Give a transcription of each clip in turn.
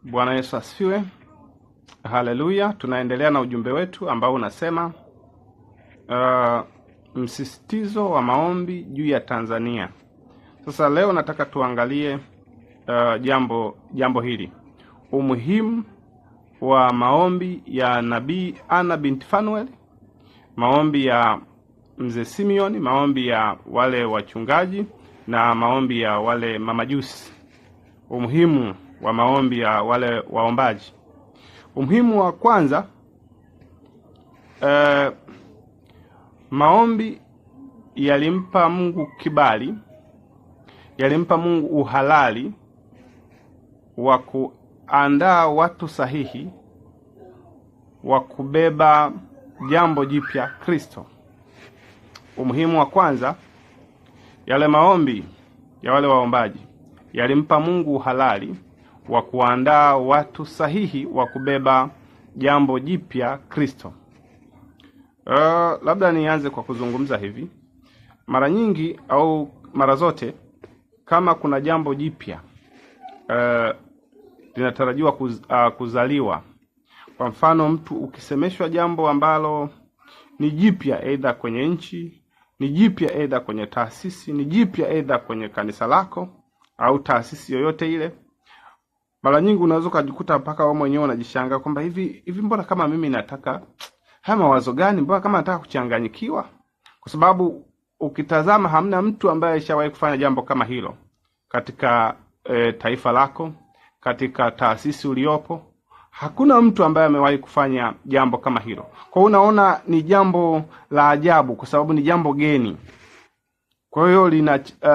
Bwana Yesu asifiwe. Haleluya. Tunaendelea na ujumbe wetu ambao unasema msisitizo wa maombi juu ya Tanzania. Sasa leo nataka tuangalie jambo hili. Umuhimu wa maombi ya Nabii Anna binti Fanuel, maombi ya Mzee Simeon, maombi ya wale wachungaji na maombi ya wale mamajusi. Umuhimu wa maombi ya wale waombaji. Umuhimu wa kwanza, maombi yalimpa Mungu kibali, yalimpa Mungu uhalali wa kuandaa watu sahihi wa kubeba jambo jipya Kristo. Umuhimu wa kwanza, yale maombi ya wale waombaji yalimpa Mungu uhalali wa kuandaa watu sahihi wa kubeba jambo jipya Kristo. Labda nianze kwa kuzungumza hivi. Mara nyingi au mara zote, kama kuna jambo jipya linatarajiwa kuzaliwa, kwa mfano mtu ukisemeshwa jambo ambalo ni jipya, aidha kwenye nchi, ni jipya aidha kwenye taasisi, ni jipya aidha kwenye kanisa lako au taasisi yoyote ile, mara nyingi unaweza kujikuta mpaka wewe mwenyewe unajishangaa kwamba hivi mbona kama mimi nataka haya mawazo gani, mbona kama nataka kuchanganyikiwa? Kwa sababu ukitazama hamna mtu ambaye alishawahi kufanya jambo kama hilo katika taifa lako, katika taasisi uliopo. Hakuna mtu ambaye amewahi kufanya jambo kama hilo. Kwa hiyo unaona ni jambo la ajabu kwa sababu ni jambo geni. Kwa hiyo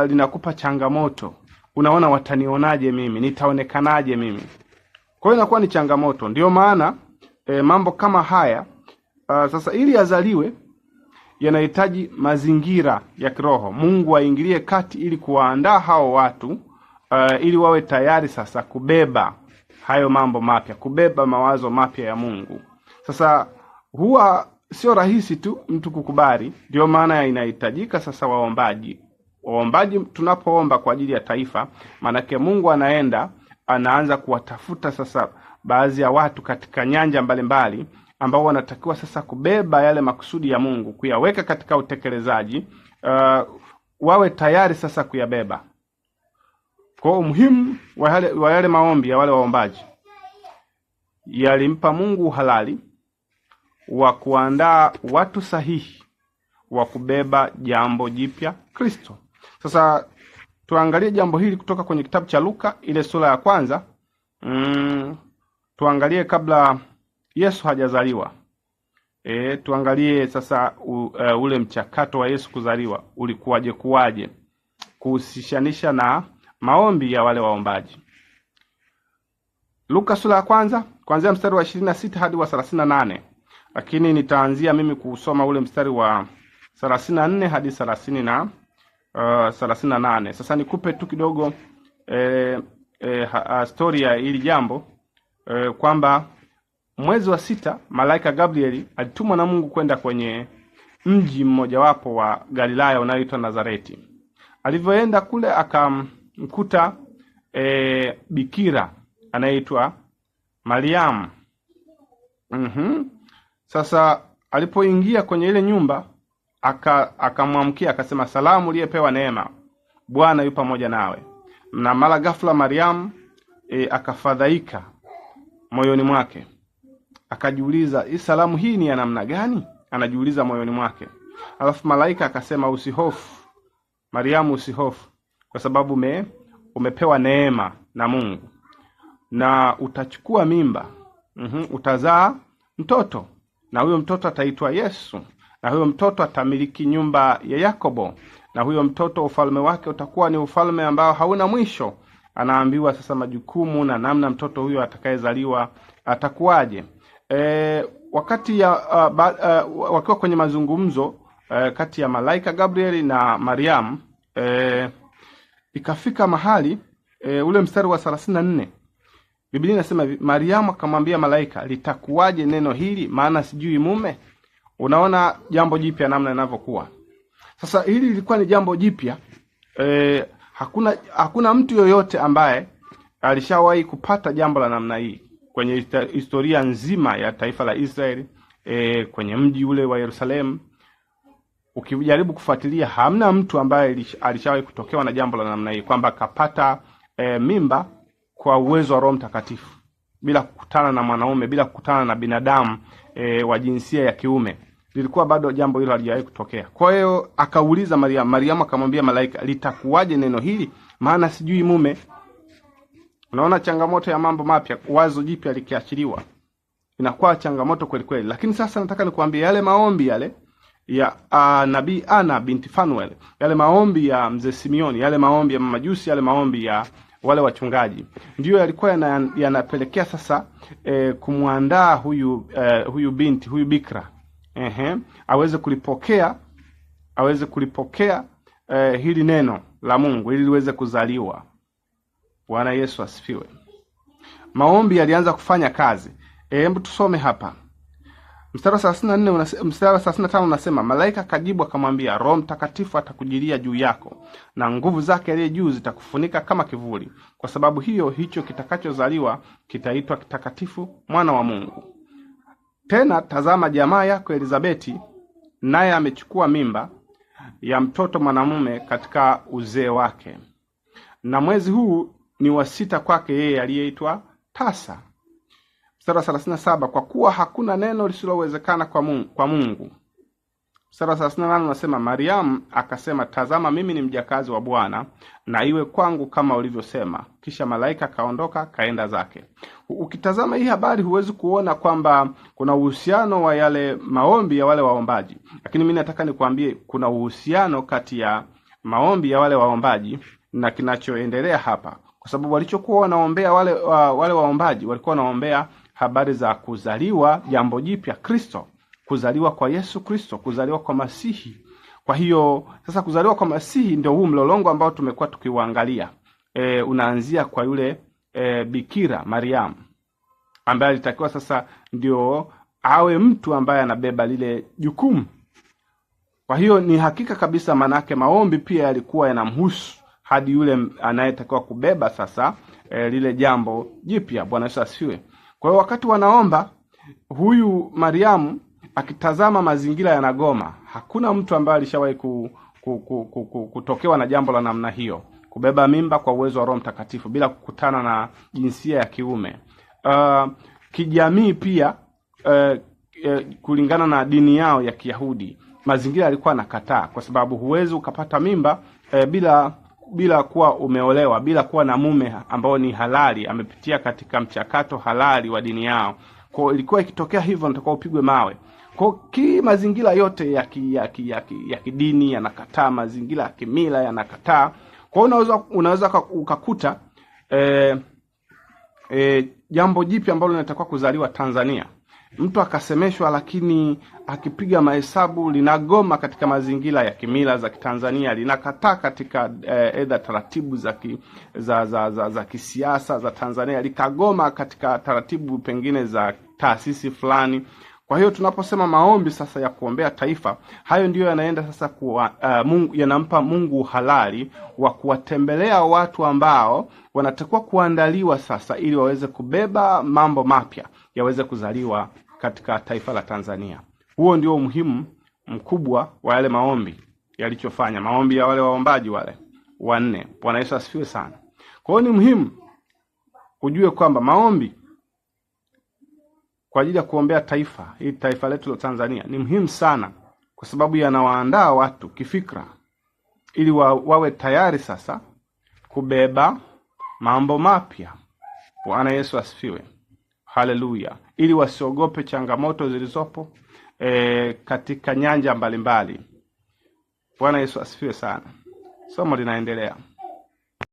linakupa changamoto. Unaona, watanionaje mimi? Nitaonekanaje mimi? Kwa hiyo inakuwa ni changamoto. Ndio maana mambo kama haya sasa ili yazaliwe yanahitaji mazingira ya kiroho. Mungu aingilie kati ili kuwaandaa hao watu ili wawe tayari sasa kubeba hayo mambo mapya, kubeba mawazo mapya ya Mungu. Sasa huwa sio rahisi tu mtu kukubali. Ndio maana inahitajika sasa waombaji. Waombaji tunapoomba kwa ajili ya taifa, manake Mungu anaanza kuwatafuta sasa baadhi ya watu katika nyanja mbalimbali ambao wanatakiwa sasa kubeba yale makusudi ya Mungu, kuyaweka katika utekelezaji, wawe tayari sasa kuyabeba. Kwa umuhimu wa yale maombi ya wale waombaji, yalimpa Mungu uhalali wa kuandaa watu sahihi wa kubeba jambo jipya Kristo. Sasa tuangalie jambo hili kutoka kwenye kitabu cha Luka ile sura ya kwanza. Tuangalie kabla Yesu hajazaliwa. Tuangalie sasa ule mchakato wa Yesu kuzaliwa kuwaje, kuhusishanisha na maombi ya wale waombaji. Luka sura ya kwanza kuanzia mstari wa 26 hadi wa 38. Lakini nitaanzia mimi kusoma ule mstari wa 34 hadi 38. Sasa nikupe tu kidogo story ya hili jambo, kwamba mwezi wa 6 malaika Gabrieli alitumwa na Mungu kwenda kwenye mji mmojawapo wa Galilaya unaoitwa Nazareti. Alivyoenda kule akamkuta bikira anaitwa Mariamu. Sasa alipoingia kwenye ile nyumba akamwamkia akasema, salamu uliyepewa neema, Bwana yu pamoja nawe. Na mara ghafla Mariamu akafadhaika moyoni mwake. Akajiuliza, hii salamu hii ni ya namna gani? Anajiuliza moyoni mwake. Alafu malaika akasema, usihofu Mariamu, usihofu, kwa sababu umepewa neema na Mungu, na utachukua mimba, utazaa mtoto, na huyo mtoto ataitwa Yesu, na huyo mtoto atamiliki nyumba ya Yakobo, na huyo mtoto ufalme wake utakuwa ni ufalme ambao hauna mwisho. Anaambiwa sasa majukumu na namna mtoto huyo atakayezaliwa atakuwaje. Wakati wakiwa kwenye mazungumzo kati ya malaika Gabrieli na Mariamu, ikafika mahali ule mstari wa 34. Biblia inasema Mariamu akamwambia malaika, litakuwaje neno hili, maana sijui mume? Unaona jambo jipya namna linavyokuwa. Sasa hili lilikuwa ni jambo jipya. Hakuna mtu yoyote ambaye alishawahi kupata jambo la namna hii kwenye historia nzima ya taifa la Israeli, kwenye mji ule wa Yerusalemu. Ukijaribu kufuatilia, hamna mtu ambaye alishawahi kutokewa na jambo la namna hii, kwamba kapata mimba kwa uwezo wa Roho Mtakatifu bila kukutana na mwanaume, bila kukutana na binadamu wa jinsia ya kiume. Lilikuwa bado jambo hilo halijawahi kutokea. Kwa hiyo akauliza Mariamu. Mariamu akamwambia malaika, litakuwaje neno hili, maana sijui mume? Unaona changamoto ya mambo mapya, wazo jipya likiachiliwa inakuwa changamoto kweli kweli. Lakini sasa nataka nikwambie yale maombi yale ya Nabii Ana binti Fanuel, yale maombi ya mzee Simeoni, yale maombi ya mamajusi, yale maombi ya wale wachungaji, ndiyo yalikuwa yanapelekea sasa kumwandaa huyu binti, huyu bikira, aweze kulipokea hili neno la Mungu ili liweze kuzaliwa. Bwana Yesu asifiwe. Maombi yalianza kufanya kazi. Hebu tusome hapa. Mstari wa 34 mstari wa 35 unasema, malaika akajibu akamwambia, Roho Mtakatifu atakujilia juu yako, na nguvu zake aliye juu zitakufunika kama kivuli. Kwa sababu hiyo, hicho kitakachozaliwa kitaitwa kitakatifu, mwana wa Mungu. Tena tazama, jamaa yako Elizabeti naye amechukua mimba ya mtoto mwanamume katika uzee wake, na mwezi huu ni wa 6 kwake yeye aliyeitwa tasa. Mstari wa 37, kwa kuwa hakuna neno lisilowezekana kwa Mungu. Mstari wa 38 unasema, Mariamu akasema, tazama mimi ni mjakazi wa Bwana, na iwe kwangu kama ulivyosema. Kisha malaika kaondoka kaenda zake. Ukitazama hii habari huwezi kuona kwamba kuna uhusiano wa yale maombi ya wale waombaji, lakini mimi nataka nikwambie kuna uhusiano kati ya maombi ya wale waombaji na kinachoendelea hapa, kwa sababu walichokuwa wanaombea wale waombaji walikuwa wanaombea habari za kuzaliwa jambo jipya, Kristo, kuzaliwa kwa Yesu Kristo, kuzaliwa kwa Masihi. Kwa hiyo sasa kuzaliwa kwa Masihi ndio huu mlolongo ambao tumekuwa tukiuangalia. Unaanzia kwa yule bikira Mariamu ambaye alitakiwa sasa ndio awe mtu ambaye anabeba lile jukumu. Kwa hiyo ni hakika kabisa, manake maombi pia yalikuwa yanamhusu hadi yule anayetakiwa kubeba sasa lile jambo jipya. Bwana Yesu asifiwe. Kwa hiyo wakati wanaomba, huyu Mariamu akitazama mazingira yanagoma. Hakuna mtu ambaye alishawahi kutokewa na jambo la namna hiyo, kubeba mimba kwa uwezo wa Roho Mtakatifu bila kukutana na jinsia ya kiume. Kijamii pia, kulingana na dini yao ya Kiyahudi, mazingira yalikuwa nakataa, kwa sababu huwezi ukapata mimba bila kuwa umeolewa, bila kuwa na mume ambao ni halali, amepitia katika mchakato halali wa dini yao. Kwa ilikuwa ikitokea hivyo nitakuwa upigwe mawe. Kwa mazingira yote ya kidini yanakataa, mazingira ya kimila yanakataa. Kwa unaweza ukakuta jambo jipya ambalo linatakiwa kuzaliwa Tanzania, mtu akasemeshwa, lakini akipiga mahesabu linagoma katika mazingira ya kimila za Kitanzania, linakataa katika edha taratibu za kisiasa za Tanzania, likagoma katika taratibu pengine za taasisi fulani. Kwa hiyo tunaposema maombi sasa ya kuombea taifa, hayo ndiyo yanaenda sasa Mungu, yanampa Mungu halali wa kuwatembelea watu ambao wanatakiwa kuandaliwa sasa ili waweze kubeba mambo mapya yaweze kuzaliwa katika taifa la Tanzania. Huo ndio umuhimu mkubwa wa yale maombi yalichofanya, maombi ya wale waombaji wale wanne. Bwana Yesu asifiwe sana. Kwa hiyo ni muhimu ujue kwamba maombi kwa ajili ya kuombea taifa, hili taifa letu la Tanzania, ni muhimu sana, kwa sababu yanawaandaa watu kifikra ili wawe tayari sasa kubeba mambo mapya. Bwana Yesu asifiwe. Haleluya. Ili wasiogope changamoto zilizopo katika nyanja mbalimbali. Bwana Yesu asifiwe sana. Somo linaendelea.